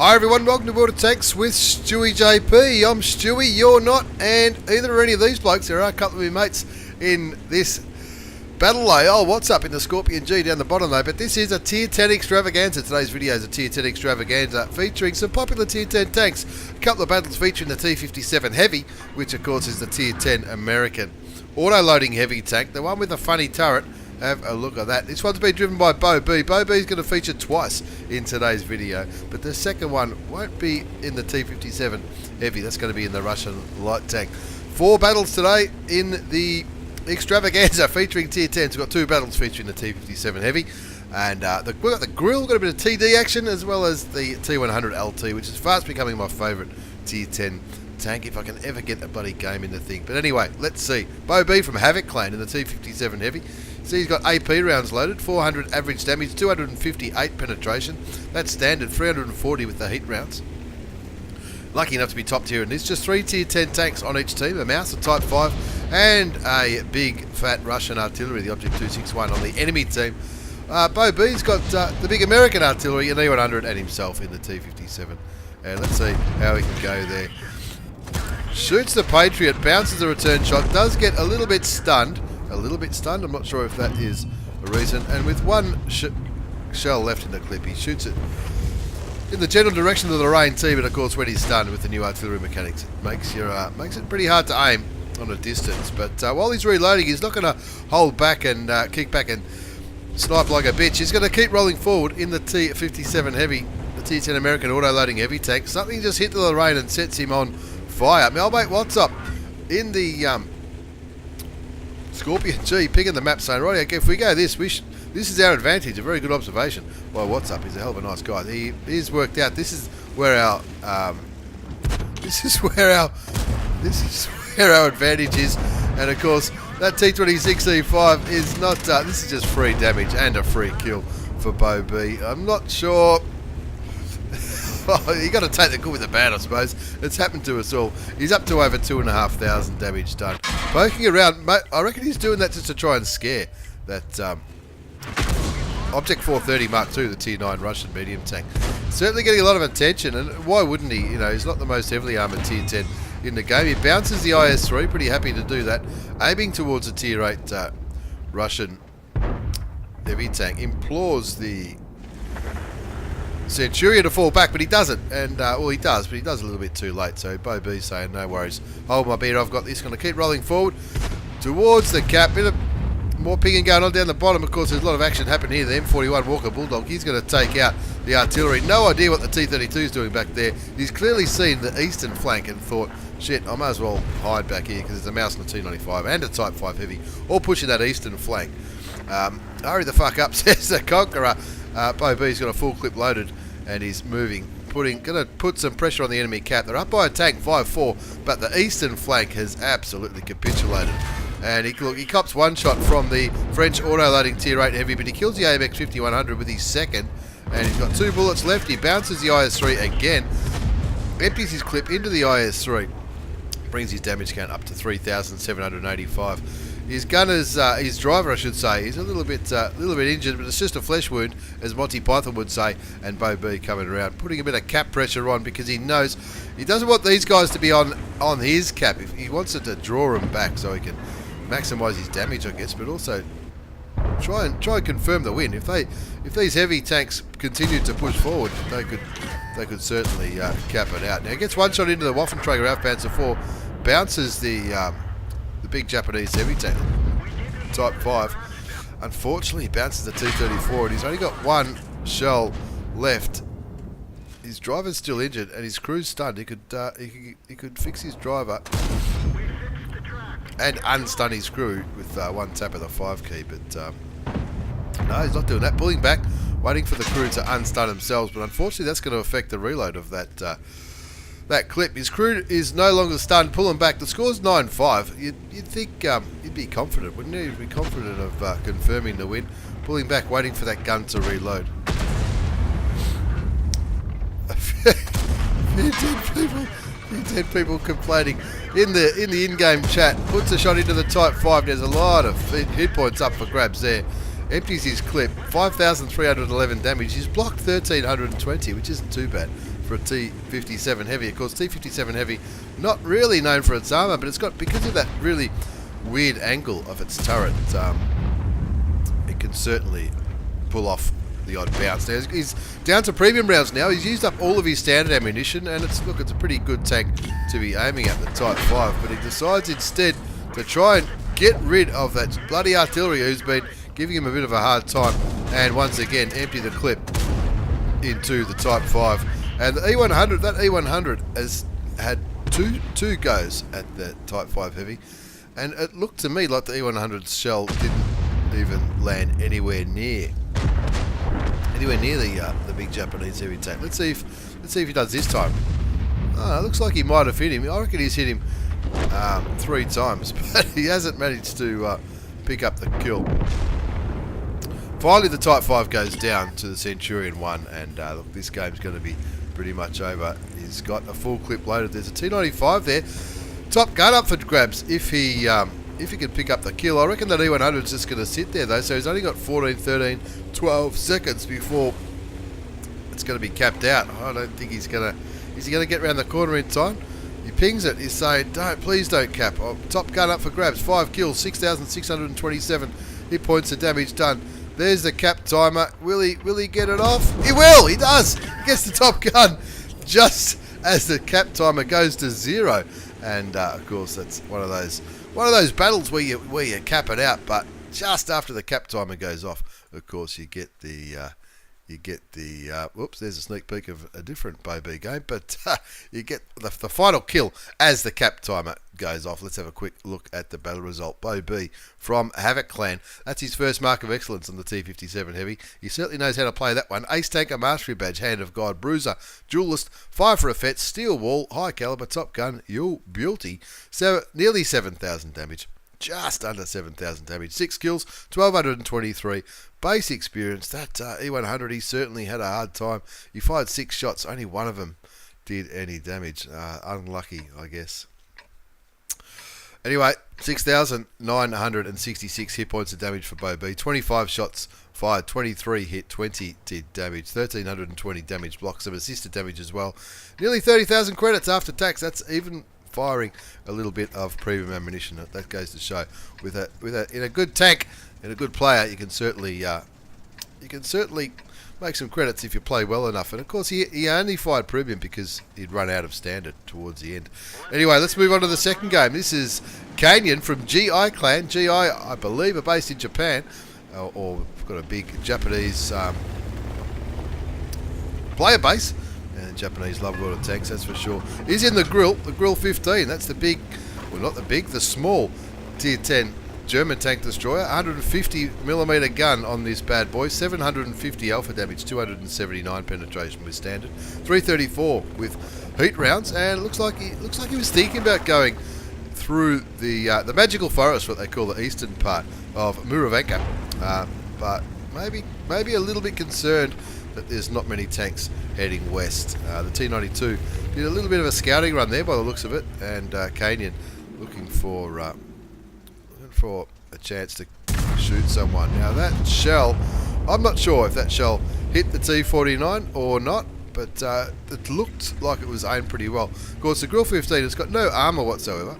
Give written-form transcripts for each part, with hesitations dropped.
Hi everyone, welcome to World of Tanks with stewiejp. I'm Stewie, you're not, and either or any of these blokes. There are a couple of my mates in this battle lay. Oh, what's up in the Scorpion G down the bottom though, but this is a Tier 10 Extravaganza. Today's video is a Tier 10 Extravaganza featuring some popular Tier 10 tanks. A couple of battles featuring the T57 Heavy, which of course is the Tier 10 American auto-loading heavy tank, the one with the funny turret. Have a look at that. This one's been driven by Beau B. Beau B is going to feature twice in today's video, but the second one won't be in the T57 Heavy. That's going to be in the Russian light tank. 4 battles today in the Extravaganza featuring Tier 10s. We've got 2 battles featuring the T57 Heavy, and we've got the Grille, we've got a bit of TD action, as well as the T100 LT, which is fast becoming my favourite Tier 10 tank if I can ever get a bloody game in the thing. But anyway, let's see. Beau B from Havoc Clan in the T57 Heavy. See, he's got AP rounds loaded, 400 average damage, 258 penetration. That's standard, 340 with the heat rounds. Lucky enough to be top tier in this. Just 3 Tier 10 tanks on each team, a mouse, a Type 5, and a big fat Russian artillery, the Object 261 on the enemy team. Beau B's got the big American artillery, an E100, and himself in the T57. And let's see how he can go there. Shoots the Patriot, bounces the return shot, does get a little bit stunned. I'm not sure if that is a reason. And with one shell left in the clip, he shoots it in the general direction of the Lorraine team. And of course, when he's stunned with the new artillery mechanics, it makes it pretty hard to aim on a distance. But while he's reloading, he's not going to hold back and kick back and snipe like a bitch. He's going to keep rolling forward in the T57 Heavy, the Tier 10 American auto-loading heavy tank. Something just hit the Lorraine and sets him on fire. Mate, what's up? In the Scorpion G, picking the map, saying, right, okay, if we go this is our advantage. A very good observation. Well, what's up? He's a hell of a nice guy. He's worked out. This is where our advantage is. And of course, that T26E5 is not. This is just free damage and a free kill for Beau B. I'm not sure. You got to take the good with the bad, I suppose. It's happened to us all. He's up to over 2,500 damage done. Poking around, mate, I reckon he's doing that just to try and scare that Object 430 Mark II, the Tier 9 Russian medium tank. Certainly getting a lot of attention, and why wouldn't he? You know, he's not the most heavily armoured Tier 10 in the game. He bounces the IS-3, pretty happy to do that. Aiming towards a Tier 8 Russian heavy tank. Implores the Centurion to fall back, but he doesn't, and well, he does, but he does a little bit too late. So Beau B's saying, no worries, hold my beer, I've got this. Going to keep rolling forward towards the cap. Bit of more pinging going on down the bottom. Of course, there's a lot of action happening here. The M41 Walker Bulldog, he's going to take out the artillery. No idea what the T32 is doing back there. He's clearly seen the eastern flank and thought, shit, I might as well hide back here because there's a mouse and a T95 and a Type 5 Heavy, all pushing that eastern flank. Hurry the fuck up, says the Conqueror. Beau B's got a full clip loaded and he's moving, going to put some pressure on the enemy cap. They're up by a tank 5-4, but the eastern flank has absolutely capitulated. And he cops one shot from the French auto-loading Tier 8 Heavy, but he kills the AMX 5100 with his second, and he's got 2 bullets left. He bounces the IS-3 again, empties his clip into the IS-3, brings his damage count up to 3,785. His gunner's, his driver, I should say, he's a little bit injured, but it's just a flesh wound, as Monty Python would say. And Beau B coming around, putting a bit of cap pressure on because he knows he doesn't want these guys to be on his cap. If he wants it to draw him back so he can maximise his damage, I guess, but also try and confirm the win. If these heavy tanks continue to push forward, they could certainly cap it out. Now he gets one shot into the Waffenträger Aufpanzer 4, bounces the big Japanese heavy tank, Type 5. Unfortunately, he bounces the T34, and he's only got one shell left. His driver's still injured, and his crew's stunned. He could fix his driver and unstun his crew with one tap of the 5 key, but no, he's not doing that. Pulling back, waiting for the crew to unstun themselves, but unfortunately, that's going to affect the reload of that clip. His crew is no longer stunned, pulling back. The score's 9-5. You'd think you'd be confident, wouldn't you? You'd be confident of confirming the win. Pulling back, waiting for that gun to reload. 10 people complaining in the in-game chat. Puts a shot into the Type 5. There's a lot of hit points up for grabs there. Empties his clip. 5,311 damage. He's blocked 1,320, which isn't too bad for a T57 Heavy. Of course, T57 Heavy, not really known for its armour, but it's got, because of that really weird angle of its turret, it can certainly pull off the odd bounce. Now, he's down to premium rounds now. He's used up all of his standard ammunition, and it's a pretty good tank to be aiming at, the Type 5, but he decides instead to try and get rid of that bloody artillery who's been giving him a bit of a hard time, and once again empty the clip into the Type 5. And the E100, that E100 has had two goes at the Type 5 Heavy, and it looked to me like the E100's shell didn't even land anywhere near the big Japanese heavy tank. Let's see if he does this time. Oh, it looks like he might have hit him. I reckon he's hit him 3 times, but he hasn't managed to pick up the kill. Finally, the Type 5 goes down to the Centurion 1, and look, this game's going to be pretty much over. He's got a full clip loaded. There's a T95 there. Top gun up for grabs if he can pick up the kill. I reckon that E100's just going to sit there though, so he's only got 14, 13, 12 seconds before it's going to be capped out. I don't think he's going to... Is he going to get around the corner in time? He pings it. He's saying, please don't cap. Oh, top gun up for grabs. 5 kills, 6,627 hit points of damage done. There's the cap timer. Will he get it off? He will. He does. He gets the top gun just as the cap timer goes to 0. And of course, that's one of those battles where you cap it out, but just after the cap timer goes off, of course, you get the whoops, there's a sneak peek of a different Beau B game, but you get the final kill as the cap timer goes off. Let's have a quick look at the battle result. Beau B from Havoc Clan. That's his first mark of excellence on the T57 Heavy. He certainly knows how to play that one. Ace Tanker Mastery Badge, Hand of God, Bruiser, Duelist, 5 for Effect, Steel Wall, High Caliber, Top Gun, You'll Beauty, nearly 7,000 damage. Just under 7,000 damage. 6 kills, 1,223. Base experience. That E100, he certainly had a hard time. He fired 6 shots. Only one of them did any damage. Unlucky, I guess. Anyway, 6,966 hit points of damage for Beau B. 25 shots fired, 23 hit, 20 did damage. 1,320 damage blocks. Some assisted damage as well. Nearly 30,000 credits after tax. That's even firing a little bit of premium ammunition. That goes to show in a good tank, in a good player, you can certainly make some credits if you play well enough. And of course, he only fired premium because he'd run out of standard towards the end. Anyway, let's move on to the second game. This is Kainyn from GI Clan. GI, I believe, are based in Japan, or got a big Japanese player base. And Japanese love water tanks, that's for sure. He's in the Grille 15. That's the big, well, not the big, the small Tier 10 German tank destroyer. 150mm gun on this bad boy. 750 alpha damage, 279 penetration with standard. 334 with heat rounds, and it looks like he was thinking about going through the magical forest, what they call the eastern part of Muravenka, but maybe a little bit concerned that there's not many tanks heading west. The T92 did a little bit of a scouting run there by the looks of it, and Kainyn looking for a chance to shoot someone. Now that shell, I'm not sure if that shell hit the T49 or not, but it looked like it was aimed pretty well. Of course, the Grille 15 has got no armour whatsoever.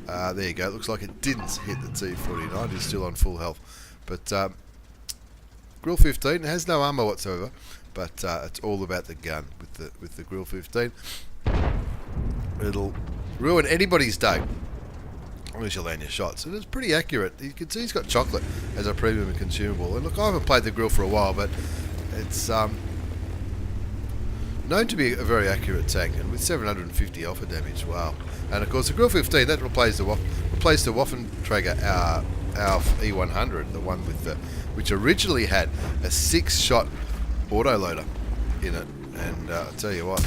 There you go. It looks like it didn't hit the T49. It's still on full health, but Grille 15 has no armour whatsoever. But it's all about the gun with the Grille 15. It'll ruin anybody's day unless you land your shots. And it's pretty accurate. You can see he's got chocolate as a premium and consumable. And look, I haven't played the Grille for a while, but it's known to be a very accurate tank, and with 750 alpha damage, wow. And of course the Grille 15, that replaced the Waffenträger Alf E100, the one with which originally had a 6-shot autoloader in it, and I'll tell you what,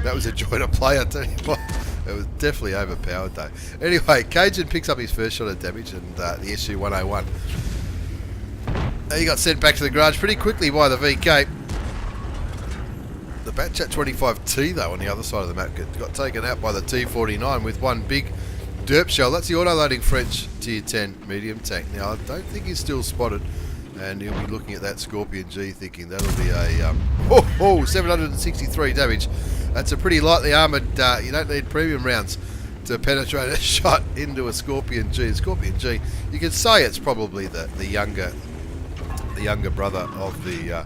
that was a joy to play. I tell you what, it was definitely overpowered though. Anyway, Kainyn picks up his first shot of damage, and the SU-101. He got sent back to the garage pretty quickly by the VK. The Batchat 25T though on the other side of the map got taken out by the T49 with one big derp shell. That's the autoloading French Tier 10 medium tank. Now I don't think he's still spotted. And he'll be looking at that Scorpion G thinking that'll be a 763 damage. That's a pretty lightly armoured, you don't need premium rounds to penetrate a shot into a Scorpion G. Scorpion G, you could say it's probably the younger brother of the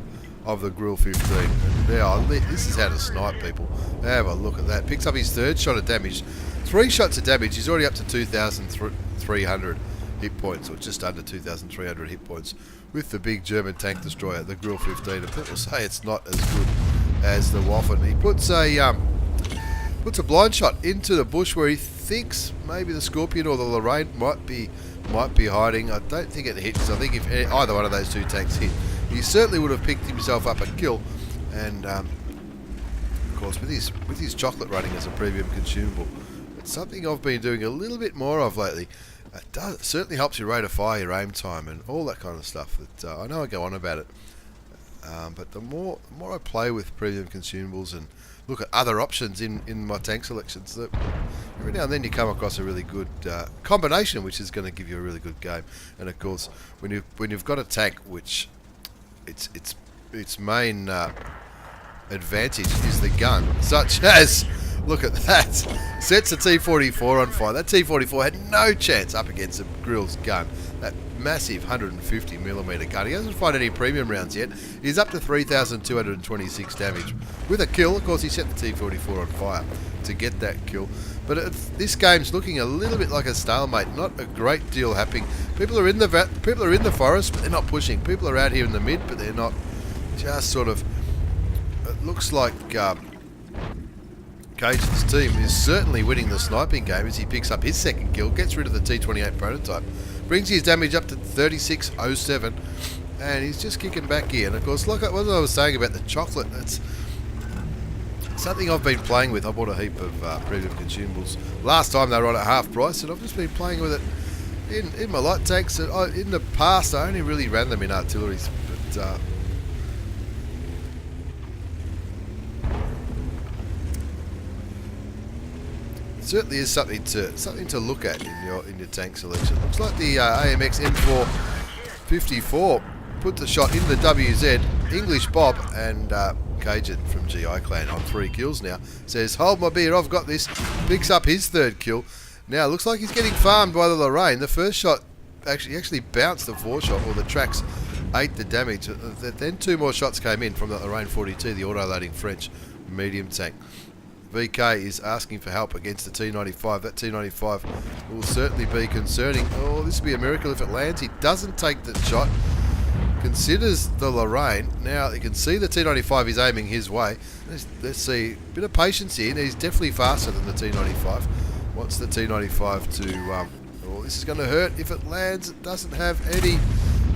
Grille 15. And now, this is how to snipe people. Have a look at that. Picks up his third shot of damage. 3 shots of damage. He's already up to 2,300 hit points, or just under 2,300 hit points, with the big German tank destroyer, the Grille 15. And people say it's not as good as the Waffen. He puts a blind shot into the bush where he thinks maybe the Scorpion or the Lorraine might be hiding. I don't think it hit, because I think if either one of those two tanks hit, he certainly would have picked himself up a kill. And of course, with his chocolate running as a premium consumable, it's something I've been doing a little bit more of lately. It certainly helps your rate of fire, your aim time, and all that kind of stuff. I know I go on about it, but the more I play with premium consumables and look at other options in my tank selections, that every now and then you come across a really good combination, which is going to give you a really good game. And of course, when you've got a tank which its main advantage is the gun, such as, look at that, sets the T44 on fire. That T44 had no chance up against the Grille's gun. That massive 150mm gun. He hasn't fired any premium rounds yet. He's up to 3,226 damage. With a kill, of course, he set the T44 on fire to get that kill. But this game's looking a little bit like a stalemate. Not a great deal happening. People are in the forest, but they're not pushing. People are out here in the mid, but they're not. Just sort of. It looks like Cajun's team is certainly winning the sniping game as he picks up his second kill, gets rid of the T28 prototype, brings his damage up to 3607, and he's just kicking back here. And of course, like what I was saying about the chocolate, it's something I've been playing with. I bought a heap of premium consumables last time they were on at half price, and I've just been playing with it in my light tanks. In the past, I only really ran them in artilleries, but certainly is something to look at in your tank selection. Looks like the AMX M454 put the shot in the WZ. English Bob and Cajun from GI Clan on 3 kills now. Says, hold my beer, I've got this. Picks up his third kill. Now looks like he's getting farmed by the Lorraine. The first shot actually bounced the 4 shot, or the tracks ate the damage. Then 2 more shots came in from the Lorraine 42, the auto-loading French medium tank. VK is asking for help against the T95. That T95 will certainly be concerning. Oh, this will be a miracle if it lands. He doesn't take the shot. Considers the Lorraine. Now, you can see the T95 is aiming his way. Let's see. A bit of patience here. He's definitely faster than the T95. Wants the T95 to... oh, this is going to hurt if it lands. It doesn't have any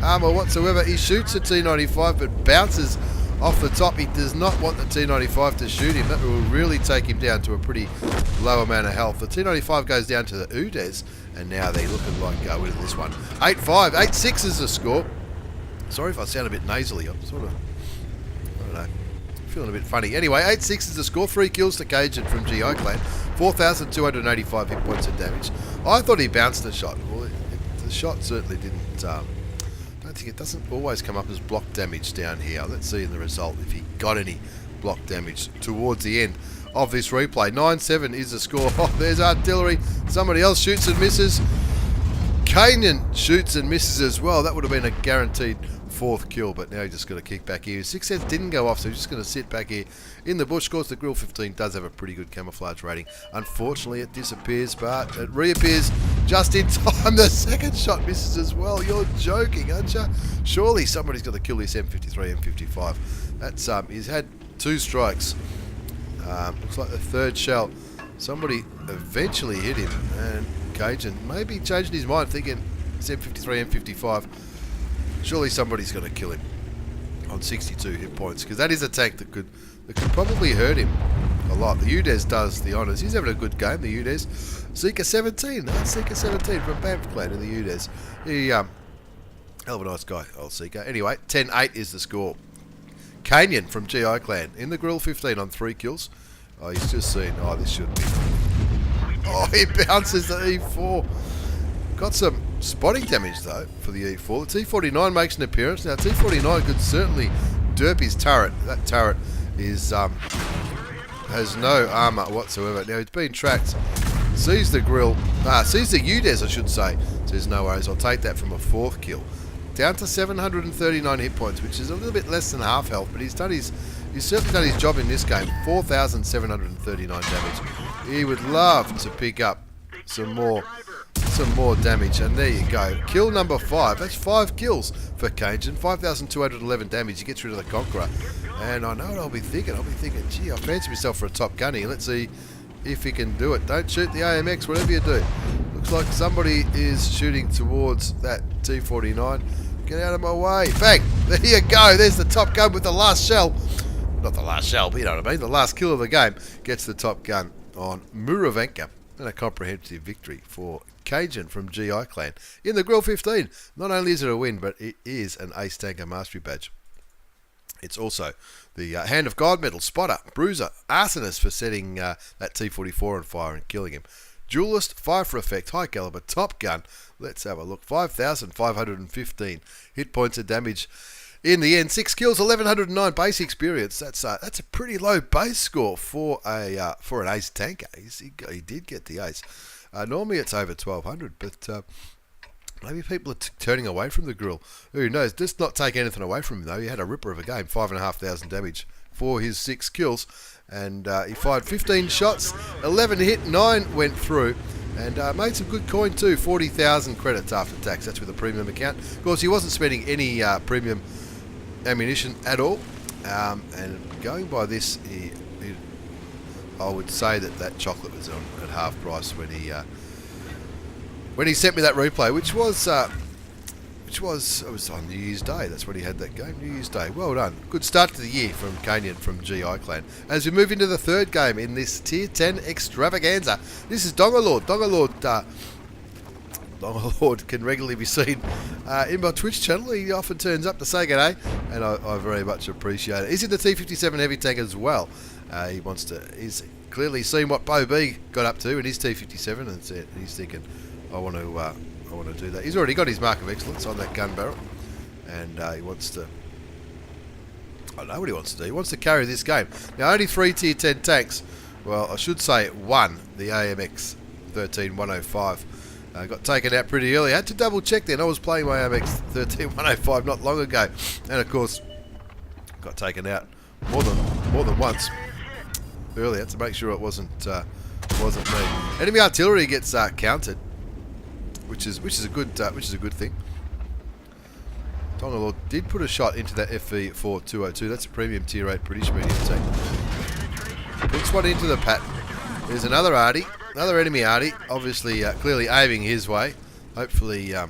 armor whatsoever. He shoots the T95, but bounces off the top. He does not want the T95 to shoot him. That will really take him down to a pretty low amount of health. The T95 goes down to the Udes, and now they're looking like winning this one. 8-5, 8-6 is the score. Sorry if I sound a bit nasally. I'm sort of, I don't know, feeling a bit funny. Anyway, 8-6 is the score. 3 kills to Cajun from GI Clan. 4,285 hit points of damage. I thought he bounced the shot. Well, the shot certainly didn't... I think it doesn't always come up as block damage down here. Let's see in the result if he got any block damage towards the end of this replay. 9-7 is the score. Oh, there's artillery. Somebody else shoots and misses. Kainyn shoots and misses as well. That would have been a guaranteed 4th kill, but now he's just going to kick back here. 6 cents didn't go off, so he's just going to sit back here in the bush. Of course, the Grille 15 does have a pretty good camouflage rating. Unfortunately, it disappears, but it reappears just in time. The second shot misses as well. You're joking, aren't you? Surely somebody's got to kill this M53, M55. That's he's had 2 strikes. Looks like the 3rd shell. Somebody eventually hit him, and Cajun maybe changed his mind, thinking it's M53, M55. Surely somebody's going to kill him on 62 hit points, because that is a tank that could probably hurt him a lot. The Udes does the honours. He's having a good game, the Udes. Seeker 17. That's Seeker 17 from Banff Clan in the Udes. He, hell of a nice guy, old Seeker. Anyway, 10-8 is the score. Kainyn from GI Clan in the Grille 15 on 3 kills. Oh, he's just seen. Oh, this should be. Oh, he bounces the E4. Got some spotting damage though for the E4. The T49 makes an appearance. Now T49 could certainly derp his turret. That turret is has no armour whatsoever. Now he's been tracked. Sees the grill. Sees the UDES, I should say. Says no worries. I'll take that from a 4th kill. Down to 739 hit points, which is a little bit less than half health, but he's certainly done his job in this game. 4,739 damage. He would love to pick up some more damage, and there you go. Kill number 5. That's 5 kills for kainyn. 5,211 damage. He gets rid of the Conqueror. And I know what I'll be thinking. I'll be thinking, gee, I fancy myself for a top gun here. Let's see if he can do it. Don't shoot the AMX, whatever you do. Looks like somebody is shooting towards that T49. Get out of my way. Bang! There you go. There's the top gun with the last shell. Not the last shell, but you know what I mean. The last kill of the game gets the top gun on Muravenka. And a comprehensive victory for kainyn from GI Clan. In the Grille 15, not only is it a win, but it is an Ace Tanker Mastery Badge. It's also the Hand of God medal, Spotter, Bruiser, Arsonist for setting that T44 on fire and killing him. Duelist, Fire for Effect, High Caliber, Top Gun. Let's have a look. 5,515 hit points of damage. In the end, 6 kills, 1,109 base experience. That's a pretty low base score for an ace tanker. He did get the ace. Normally it's over 1,200, but maybe people are turning away from the Grille. Who knows? Just not take anything away from him though. He had a ripper of a game, 5,500 damage for his 6 kills, and he fired 15 shots, 11 hit, 9 went through. And made some good coin too, 40,000 credits after tax. That's with a premium account. Of course, he wasn't spending any premium ammunition at all. And going by this, I would say that chocolate was on at half price when he sent me that replay, which was it was on New Year's Day. That's when he had that game, New Year's Day. Well done. Good start to the year from kainyn from GI Clan. As we move into the 3rd game in this Tier 10 Extravaganza, this is DongerLord. DongerLord can regularly be seen in my Twitch channel. He often turns up to say g'day, and I very much appreciate it. He's in the T57 heavy tank as well. He's clearly seen what Beau B got up to in his T57, and he's thinking, I want to do that. He's already got his mark of excellence on that gun barrel, and he wants to. I know what he wants to do. He wants to carry this game. Now, only 3 Tier 10 tanks. Well, I should say one, the AMX 13105. Got taken out pretty early. I had to double check then. I was playing my AMX 13105 not long ago, and of course, got taken out more than once earlier to make sure it wasn't me. Enemy artillery gets countered, which is a good thing. DongerLord did put a shot into that FV4202. That's a premium tier 8 British medium tank. Puts one into the pattern. There's another arty, another enemy arty, obviously clearly aiming his way. Hopefully that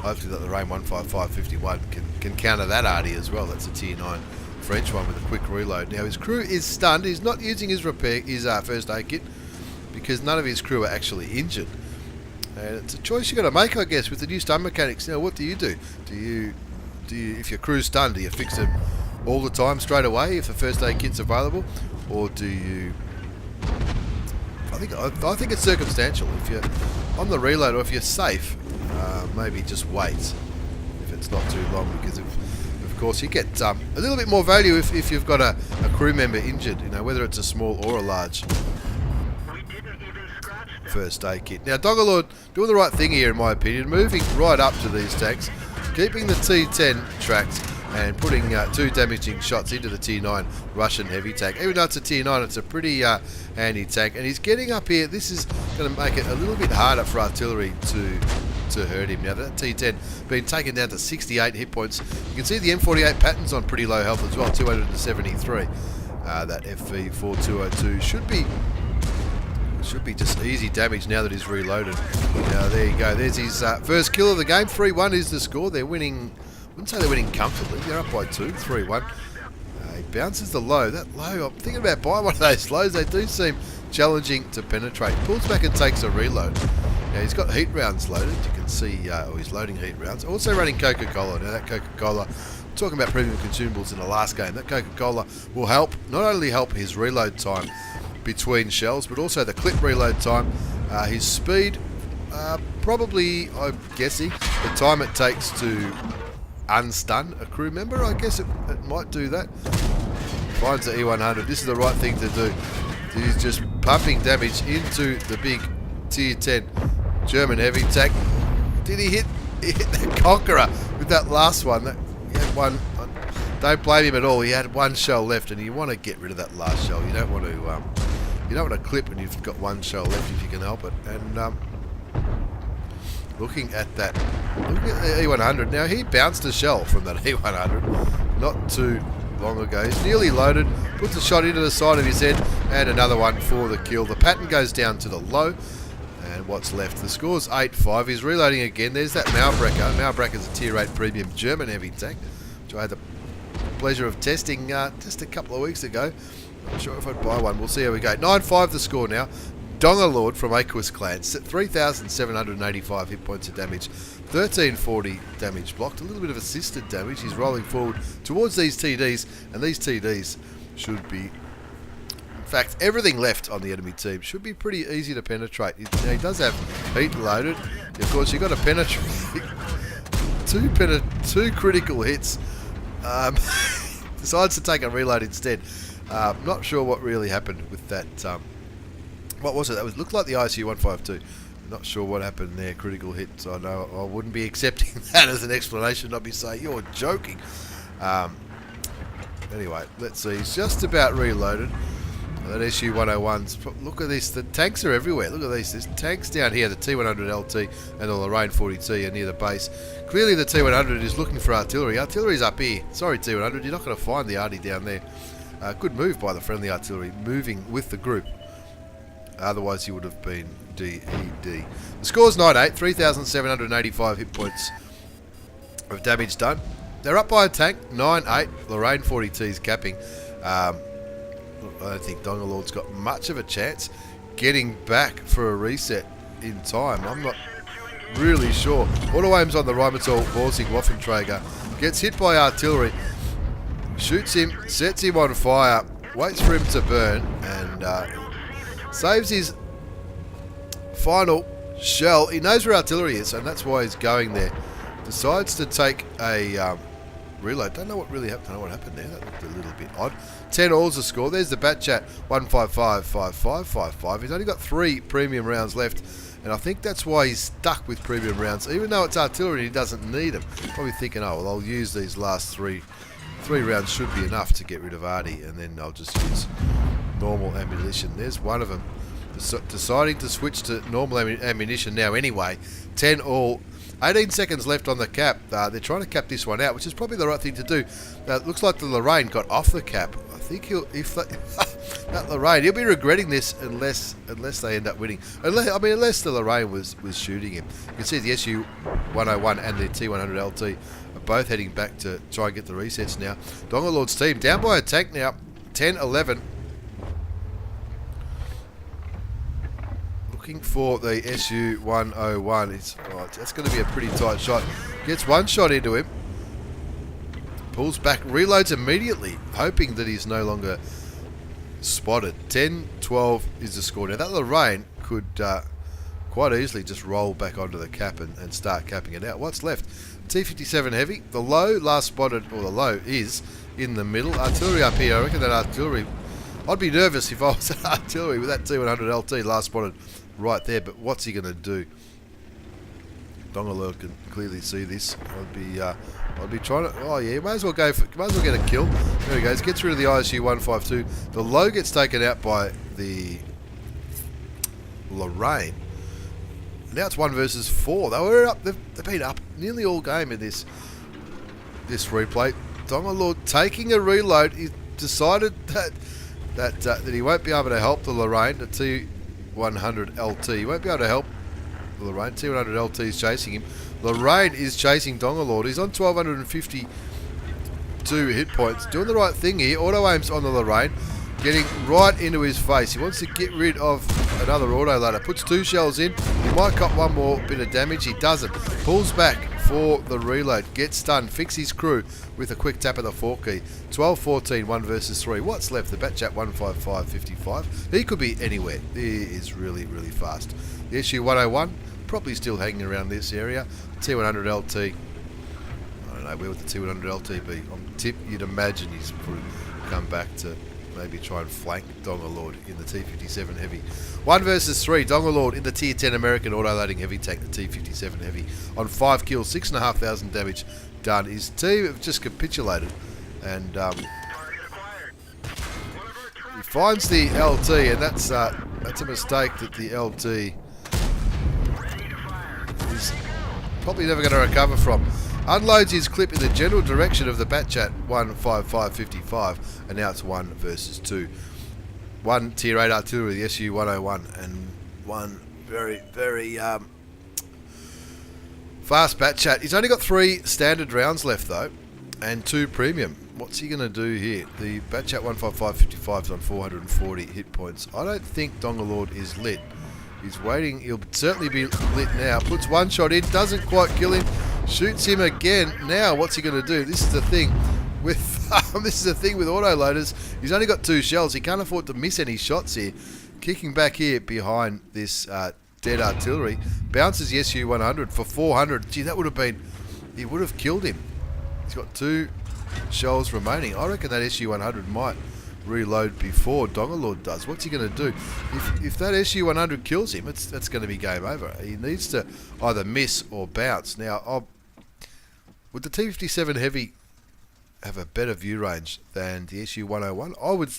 the Rain 15551 can counter that arty as well. That's a tier 9 French one with a quick reload. Now his crew is stunned. He's not using his first aid kit because none of his crew are actually injured. And it's a choice you got to make, I guess, with the new stun mechanics. Now, what do? Do you, if your crew's stunned, do you fix them all the time straight away if the first aid kit's available, or do you? I think it's circumstantial. If you're on the reload or if you're safe, maybe just wait if it's not too long, because of course you get a little bit more value if you've got a crew member injured. You know, whether it's a small or a large first aid kit. Now, DongerLord doing the right thing here, in my opinion, moving right up to these tanks, keeping the T10 tracked, and putting 2 damaging shots into the Tier 9 Russian heavy tank. Even though it's a Tier 9, it's a pretty handy tank, and he's getting up here. This is going to make it a little bit harder for artillery to hurt him. Now, that T10 being taken down to 68 hit points. You can see the M48 patterns on pretty low health as well, 273. That FV4202 should be just easy damage now that he's reloaded. Now, there you go. There's his first kill of the game. 3-1 is the score. They're winning. I wouldn't say they're winning comfortably. They're up by 2, 3-1. He bounces the low. That low, I'm thinking about buying one of those lows. They do seem challenging to penetrate. Pulls back and takes a reload. Now, he's got heat rounds loaded. You can see he's loading heat rounds. Also running Coca-Cola. Now, that Coca-Cola, talking about premium consumables in the last game, that Coca-Cola will not only help his reload time between shells, but also the clip reload time, his speed, Probably, I'm guessing, the time it takes to unstun a crew member. I guess it might do that. Finds the E100. This is the right thing to do. He's just pumping damage into the big tier 10 German heavy tank. Did he hit the Conqueror with that last one? He had one. Don't blame him at all. He had one shell left, and you want to get rid of that last shell. You don't want to clip when you've got one shell left if you can help it. And looking at the E100 now, he bounced a shell from that E100 not too long ago. He's nearly loaded, puts a shot into the side of his head, and another one for the kill. The pattern goes down to the low, and what's left? The score's 8-5. He's reloading again. There's that Malbrecher. Malbrecher's a tier 8 premium German heavy tank, which I had the pleasure of testing just a couple of weeks ago. Not sure if I'd buy one. We'll see how we go. 9-5 the score now. DongerLord from Aquis Clan, 3,785 hit points of damage, 1340 damage blocked, a little bit of assisted damage. He's rolling forward towards these TDs, and these TDs should be, in fact, everything left on the enemy team should be pretty easy to penetrate. He does have heat loaded. Of course, you've got to penetrate two critical hits. Decides to take a reload instead. Not sure what really happened with that. What was it? That looked like the ISU 152. Not sure what happened there. Critical hit. So I know I wouldn't be accepting that as an explanation. I'd be saying you're joking. Anyway, let's see. He's just about reloaded. That SU 101's. Look at this. The tanks are everywhere. Look at these. There's tanks down here. The T100 LT and the Lorraine 40T are near the base. Clearly, the T100 is looking for artillery. Artillery's up here. Sorry, T100. You're not going to find the arty down there. Good move by the friendly artillery, moving with the group. Otherwise, he would have been DED. The score's 9-8, 3,785 hit points of damage done. They're up by a tank, 9-8. Lorraine 40T's capping. I don't think DongerLord's got much of a chance getting back for a reset in time. I'm not really sure. Auto aims on the Rheinmetall Borsig Waffenträger. Gets hit by artillery. Shoots him, sets him on fire, waits for him to burn, and saves his final shell. He knows where artillery is, and that's why he's going there. Decides to take a reload. Don't know what really happened. Don't know what happened there. That looked a little bit odd. 10 all's the score. There's the bat chat. 155, 55, 55. He's only got 3 premium rounds left, and I think that's why he's stuck with premium rounds. Even though it's artillery, he doesn't need them. Probably thinking, oh, well, I'll use these last 3 rounds should be enough to get rid of Artie, and then I'll just use normal ammunition. There's one of them deciding to switch to normal ammunition now anyway. 10 all. 18 seconds left on the cap. They're trying to cap this one out, which is probably the right thing to do. It looks like the Lorraine got off the cap. I think that Lorraine, he'll be regretting this unless they end up winning. Unless the Lorraine was shooting him. You can see the SU 101 and the T100 LT are both heading back to try and get the resets now. DongerLord's team down by a tank now, 10-11. Looking for the SU 101. That's going to be a pretty tight shot. Gets one shot into him. Pulls back, reloads immediately, hoping that he's no longer spotted. 10-12 is the score. Now that Lorraine could quite easily just roll back onto the cap and start capping it out. What's left? T57 heavy. The low last spotted, or the low is in the middle. Artillery up here. I reckon that artillery, I'd be nervous if I was at artillery with that T100 LT last spotted right there, but what's he going to do? DongerLord can clearly see this. I'd be trying to. Oh yeah, might as well get a kill. There he goes. Gets rid of the ISU 152. The low gets taken out by the Lorraine. Now it's 1 versus 4. They were up. They've been up nearly all game in this replay. DongerLord taking a reload. He decided that he won't be able to help the Lorraine. The T100 LT. He won't be able to help the Lorraine. T100 LT is chasing him. Lorraine is chasing DongerLord. He's on 1,252 hit points. Doing the right thing here. Auto aims on the Lorraine. Getting right into his face. He wants to get rid of another auto loader. Puts 2 shells in. He might cut one more bit of damage. He doesn't. Pulls back for the reload. Gets stunned. Fix his crew with a quick tap of the 4 key. 12-14, 1 versus 3. What's left? The Batchat 155-55. He could be anywhere. He is really, really fast. The SU 101. probably still hanging around this area. T100 LT. I don't know, where would the T100 LT be? On tip, you'd imagine he's probably come back to maybe try and flank DongerLord in the T57 Heavy. 1 versus 3, DongerLord in the Tier 10 American auto-loading heavy tank, the T57 Heavy, on 5 kills, 6,500 damage done. His team have just capitulated, and he finds the LT, and that's a mistake that the LT is probably never going to recover from. Unloads his clip in the general direction of the Batchat 15555, and now it's 1 versus 2. 1 Tier 8 artillery, the SU-101, and 1 very, very fast Batchat. He's only got 3 standard rounds left though, and 2 premium. What's he going to do here? The Batchat 15555 is on 440 hit points. I don't think DongerLord is lit. He's waiting. He'll certainly be lit now. Puts 1 shot in, doesn't quite kill him. Shoots him again. Now, what's he going to do? This is the thing with auto loaders. He's only got 2 shells. He can't afford to miss any shots here. Kicking back here behind this dead artillery. Bounces the SU-100 for 400. Gee, that would have been. He would have killed him. He's got 2 shells remaining. I reckon that SU-100 might reload before DongerLord does. What's he going to do? If that SU-100 kills him, that's going to be game over. He needs to either miss or bounce. Now, would the T57 Heavy have a better view range than the SU-101? I would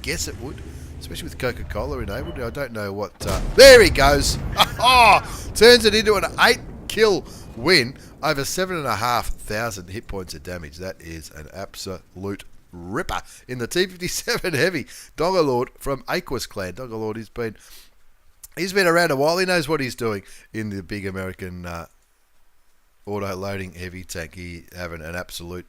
guess it would, especially with Coca-Cola enabled. I don't know what... there he goes! Turns it into an 8-kill win over 7,500 hit points of damage. That is an absolute ripper in the T57 Heavy. DongerLord from Aquas Clan. DongerLord he's been around a while. He knows what he's doing in the big American auto-loading heavy tank. He having an absolute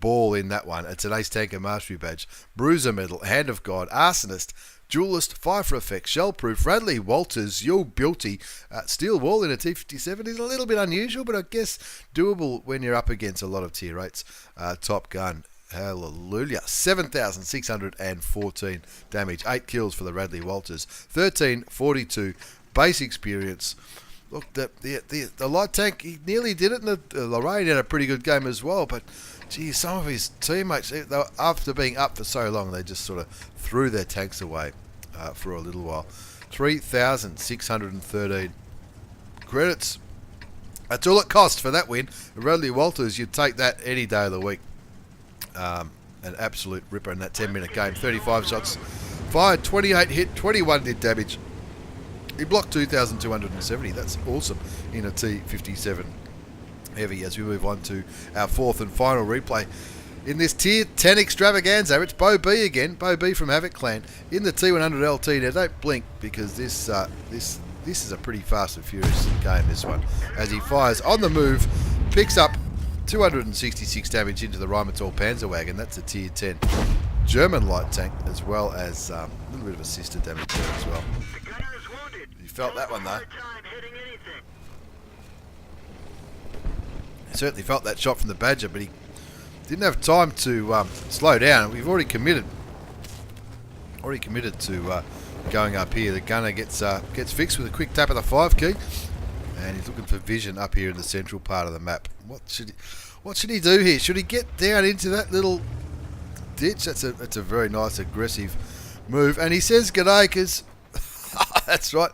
ball in that one. It's an Ace Tanker Mastery Badge, Bruiser Medal, Hand of God, Arsonist, Duelist, Fire for Effect, Shellproof, Radley Walters, You'll Builty, Steel Wall in a T57 is a little bit unusual, but I guess doable when you're up against a lot of tier 8s. Top Gun, hallelujah, 7,614 damage, 8 kills for the Radley Walters, 1342 base experience. Look, the light tank, he nearly did it, and Lorraine had a pretty good game as well, but gee, some of his teammates, after being up for so long, they just sort of threw their tanks away for a little while. 3,613 credits. That's all it cost for that win. Radley Walters, you'd take that any day of the week. An absolute ripper in that 10-minute game. 35 shots fired, 28 hit, 21 did damage. He blocked 2,270. That's awesome in a T57 Heavy. As we move on to our 4th and final replay in this Tier 10 Extravaganza, it's Beau B again. Beau B from Havoc Clan in the T100 LT. Now don't blink, because this is a pretty fast and furious game, this one. As he fires on the move, picks up 266 damage into the Rheinmetall Panzerwagen. That's a Tier 10 German light tank, as well as a little bit of assisted damage there as well. You felt that one though. He certainly felt that shot from the Badger, but he didn't have time to slow down. We've already committed to going up here. The gunner gets fixed with a quick tap of the 5 key, and he's looking for vision up here in the central part of the map. What should he do here? Should he get down into that little ditch? That's a very nice aggressive move. And he says g'day, because that's right.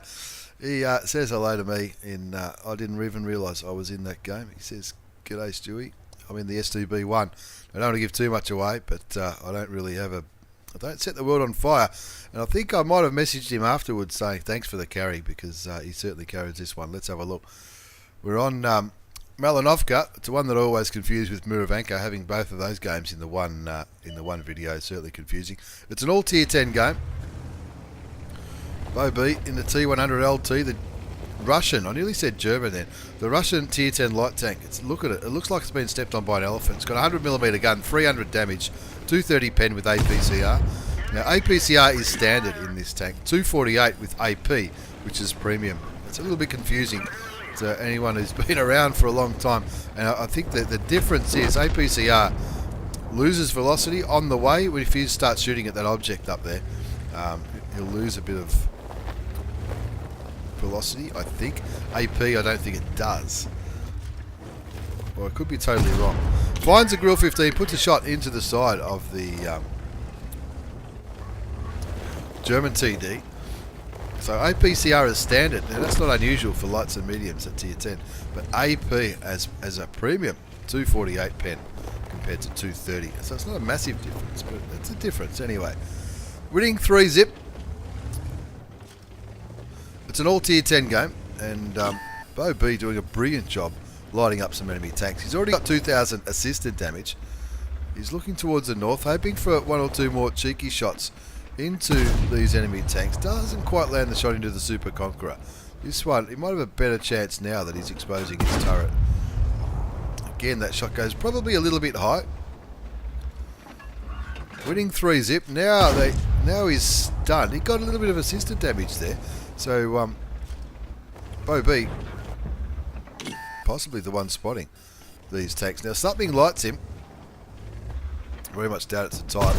He says hello to me. I didn't even realise I was in that game. He says g'day, Stewie. I'm in the STB1. I don't want to give too much away, but I don't set the world on fire. And I think I might have messaged him afterwards saying thanks for the carry, because he certainly carries this one. Let's have a look. We're on Malinovka. It's the one that I always confuse with Muravanka. Having both of those games in the one video is certainly confusing. It's an all Tier 10 game. Beau B in the T100 LT, the Russian, I nearly said German then, the Russian Tier 10 light tank. Look at it, it looks like it's been stepped on by an elephant. It's got a 100mm gun, 300 damage, 230 pen with APCR. Now APCR is standard in this tank, 248 with AP, which is premium. It's a little bit confusing to anyone who's been around for a long time, and I think that the difference is APCR loses velocity on the way if you start shooting at that object up there. He'll lose a bit of velocity, I think. AP, I don't think it does. Or I could be totally wrong. Finds a Grille 15, puts a shot into the side of the German TD. So APCR is standard. Now that's not unusual for lights and mediums at tier 10. But AP as a premium, 248 pen compared to 230. So it's not a massive difference, but it's a difference anyway. Winning 3-zip. It's an all tier 10 game, and Beau B doing a brilliant job lighting up some enemy tanks. He's already got 2,000 assisted damage. He's looking towards the north, hoping for one or two more cheeky shots into these enemy tanks. Doesn't quite land the shot into the Super Conqueror. This one, he might have a better chance now that he's exposing his turret. Again, that shot goes probably a little bit high. Winning 3-zip. Now he's stunned. He got a little bit of assisted damage there. So, Beau B, possibly the one spotting these tanks. Now, something lights him. Very much doubt it's a Type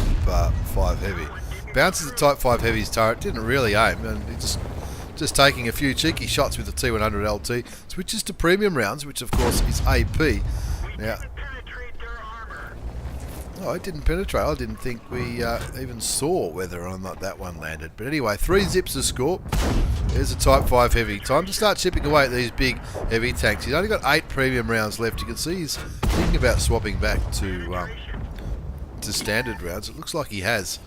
5 Heavy. Bounces the Type 5 Heavy's turret. Didn't really aim, and he just taking a few cheeky shots with the T100 LT. Switches to premium rounds, which of course is AP. Now, oh, it didn't penetrate. I didn't think we even saw whether or not that one landed. But anyway, 3 zips to score. There's a Type 5 Heavy. Time to start chipping away at these big heavy tanks. He's only got 8 premium rounds left. You can see he's thinking about swapping back to standard rounds. It looks like he has.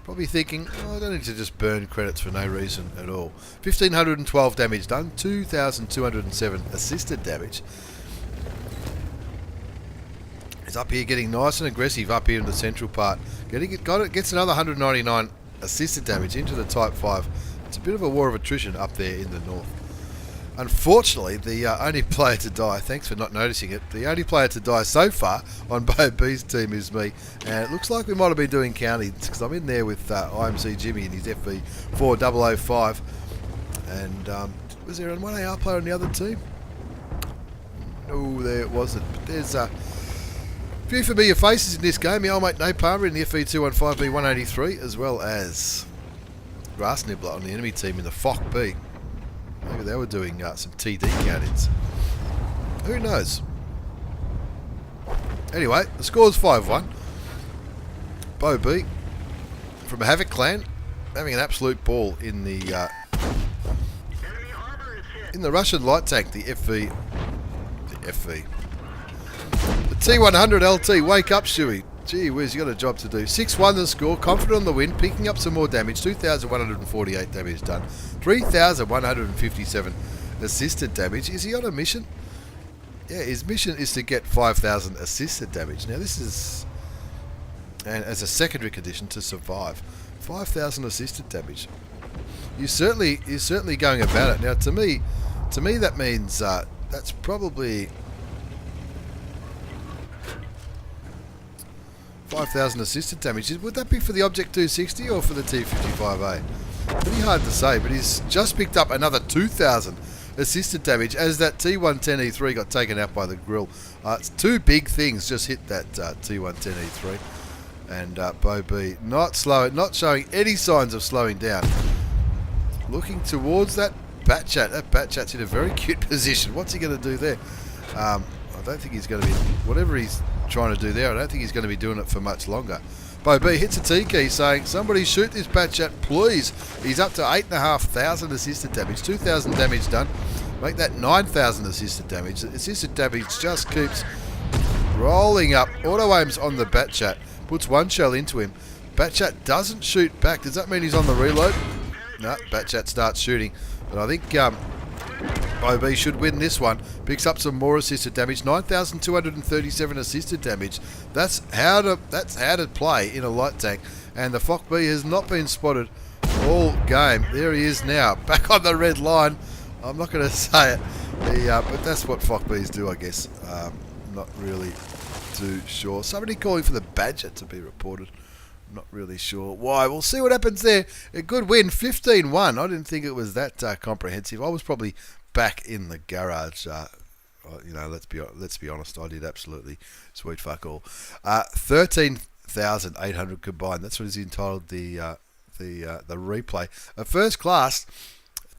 Probably thinking, oh, I don't need to just burn credits for no reason at all. 1,512 damage done. 2,207 assisted damage. He's up here getting nice and aggressive up here in the central part. Gets another 199 assisted damage into the Type 5. It's a bit of a war of attrition up there in the north. Unfortunately, the only player to die, thanks for not noticing it, the only player to die so far on Beau B's team is me. And it looks like we might have been doing counties, because I'm in there with IMC Jimmy and his FV4005. And was there one AR player on the other team? No, there wasn't. But there's a few familiar faces in this game. My old mate No Palmer in the FV215B183, as well as Grass Nibbler on the enemy team in the FOC B. Maybe they were doing some TD count-ins. Who knows? Anyway, the score's 5-1. Beau B from a Havoc clan having an absolute ball in the Russian light tank, the FV. The T100 LT. Wake up, Stewie. Gee whiz, you got a job to do. 6-1 the score, confident on the win, picking up some more damage. 2,148 damage done. 3,157 assisted damage. Is he on a mission? Yeah, his mission is to get 5,000 assisted damage. Now this is, and as a secondary condition to survive, 5,000 assisted damage. You're certainly going about it. Now to me that means that's probably 5,000 assisted damage. Would that be for the Object 260 or for the T57? Pretty hard to say, but he's just picked up another 2,000 assisted damage as that T110E3 got taken out by the Grille. It's two big things just hit that T110E3. And Beau B not showing any signs of slowing down. Looking towards that Batchat. That Batchat's in a very cute position. What's he going to do there? I don't think he's going to be, whatever he's trying to do there, I don't think he's going to be doing it for much longer. Beau B hits a T-key saying, somebody shoot this Batchat, please. He's up to 8,500 assisted damage, 2,000 damage done. Make that 9,000 assisted damage. The assisted damage just keeps rolling up. Auto aims on the Batchat, puts one shell into him. Batchat doesn't shoot back. Does that mean he's on the reload? No, Batchat starts shooting. But I think Beau B should win this one. Picks up some more assisted damage. 9,237 assisted damage. That's how to play in a light tank. And the FOC B has not been spotted all game. There he is now, back on the red line. I'm not going to say it, but that's what FOC Bs do, I guess. Not really too sure. Somebody calling for the Badger to be reported. Not really sure why. We'll see what happens there. A good win, 15-1. I didn't think it was that comprehensive. I was probably back in the garage. You know, let's be honest. I did absolutely sweet fuck all. 13,800 combined. That's what is entitled the replay. First class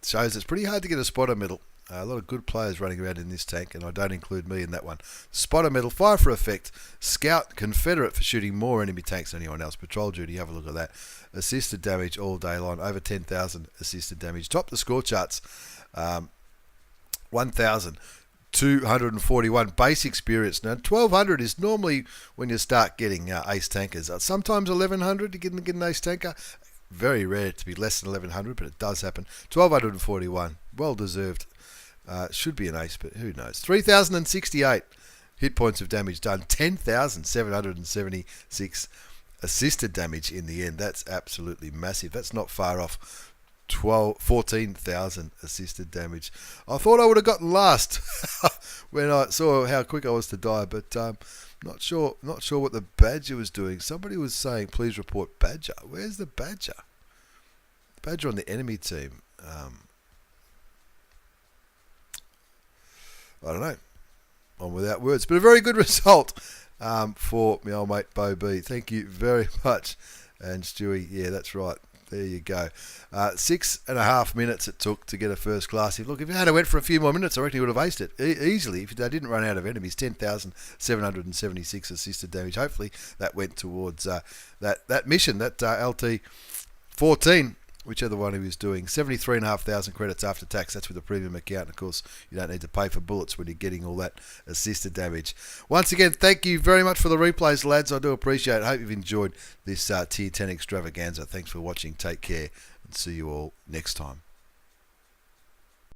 shows it's pretty hard to get a spotter medal. A lot of good players running around in this tank, and I don't include me in that one. Spotter medal, fire for effect, scout, Confederate for shooting more enemy tanks than anyone else, patrol duty, have a look at that. Assisted damage all day long, over 10,000 assisted damage. Top the score charts, 1,241 base experience. Now 1,200 is normally when you start getting ace tankers. Sometimes 1,100 to get an ace tanker. Very rare to be less than 1,100, but it does happen. 1,241, well deserved. Should be an ace, but who knows. 3,068 hit points of damage done. 10,776 assisted damage in the end. That's absolutely massive. That's not far off 14,000 assisted damage. I thought I would have gotten last when I saw how quick I was to die, but not sure what the Badger was doing. Somebody was saying, please report Badger. Where's the Badger? Badger on the enemy team. I don't know. I'm without words. But a very good result for my old mate Beau B. Thank you very much. And Stewie, yeah, that's right. There you go. 6.5 minutes it took to get a first class. Look, if you had went for a few more minutes, I reckon you would have aced it easily. If they didn't run out of enemies, 10,776 assisted damage. Hopefully that went towards that mission, that LT14. Whichever one he was doing. 73,500 credits after tax. That's with a premium account. And of course, you don't need to pay for bullets when you're getting all that assisted damage. Once again, thank you very much for the replays, lads. I do appreciate it. I hope you've enjoyed this Tier 10 Extravaganza. Thanks for watching. Take care and see you all next time.